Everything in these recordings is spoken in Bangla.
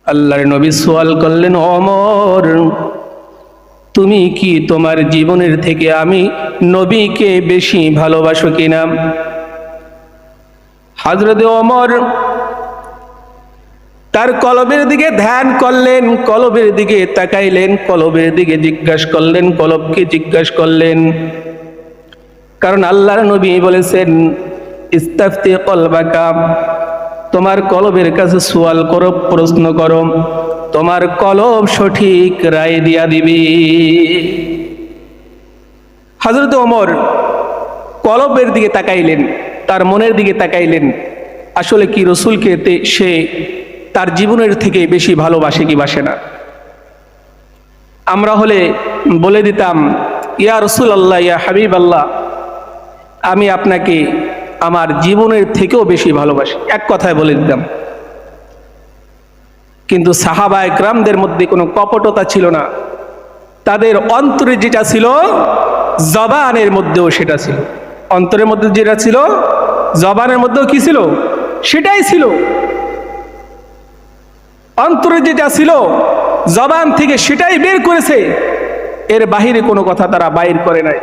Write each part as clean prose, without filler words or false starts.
আল্লাহর নবী সওয়াল করলেন, ওমর তুমি কি তোমার জীবনের থেকে আমি নবীকে বেশি ভালোবাসো কিনা? হযরতে ওমর তার কলবের দিকে ধ্যান করলেন, কলবের দিকে তাকাইলেন, কলবের দিকে জিজ্ঞাসা করলেন, কলবকে জিজ্ঞাসা করলেন। কারণ আল্লাহর নবী বলেছেন, ইস্তাফতি কলবাকা, তোমার কলবের কাছে সওয়াল করো, প্রশ্ন করো, তোমার কলব সঠিক রায় দিয়া দিবে। হযরত ওমর কলবের দিকে তাকাইলেন, তার মনের দিকে তাকাইলেন, আসলে কি রাসূলকে সে তার জীবনের থেকে বেশি ভালোবাসে কি বাসে না? আমরা হলে বলে দিতাম, ইয়া রাসূলুল্লাহ, ইয়া হাবিবাল্লাহ, আমি আপনাকে আমার জীবনের থেকেও বেশি ভালোবাসি, এক কথায় বলে দিতাম। কিন্তু সাহাবায়ে কেরামদের মধ্যে কোনো কপটতা ছিল না, তাদের অন্তরে যেটা ছিল জবানের মধ্যেও সেটা ছিল। অন্তরের মধ্যে যেটা ছিল জবানের মধ্যেও কি ছিল? সেটাই ছিল। অন্তরে যেটা ছিল জবান থেকে সেটাই বের করেছে, এর বাহিরে কোনো কথা তারা বাইর করে নাই।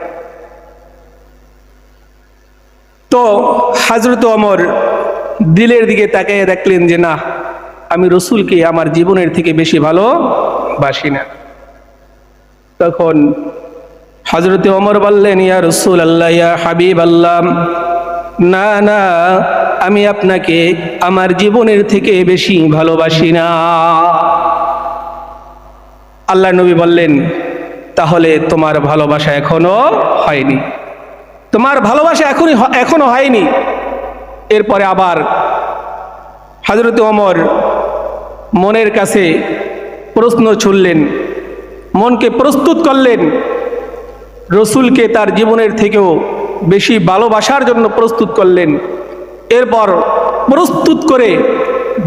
তো হযরত ওমর দিলের দিকে তাকিয়ে দেখলেন যে না, আমি রাসূলকে আমার জীবনের থেকে বেশি ভালোবাসি না। তখন হযরত ওমর বললেন, ইয়া রাসূলুল্লাহ, ইয়া হাবিবাল্লাহ, না না, আমি আপনাকে আমার জীবনের থেকে বেশি ভালোবাসি না। আল্লাহর নবী বললেন, তাহলে তোমার ভালোবাসা এখনো হয়নি, তোমার ভালোবাসা এখনো হয়নি। এরপরে আবার হযরত ওমর মনের কাছে প্রশ্ন ছুড়লেন, মনকে প্রস্তুত করলেন, রাসূলকে তার জীবনের থেকেও বেশি ভালোবাসার জন্য প্রস্তুত করলেন। এরপর প্রস্তুত করে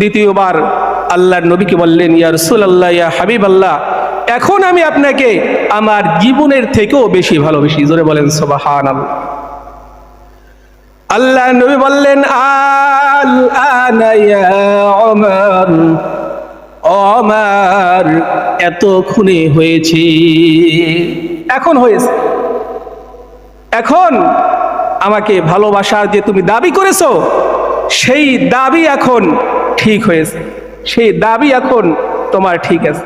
দ্বিতীয়বার আল্লাহর নবীকে বললেন, ইয়া রাসূলুল্লাহ, ইয়া হাবিবাল্লাহ, এখন আমি আপনাকে আমার জীবনের থেকেও বেশি ভালোবাসি। জোরে বলেন সুবহানাল্লাহ। আল্লাহ নবী বললেন, আল আনা ইয়া ওমর, ওমর এতক্ষণে হয়েছে, এখন হয়েছে, এখন আমাকে ভালোবাসার যে তুমি দাবি করেছো সেই দাবি এখন ঠিক হয়েছে, সেই দাবি এখন তোমার ঠিক আছে।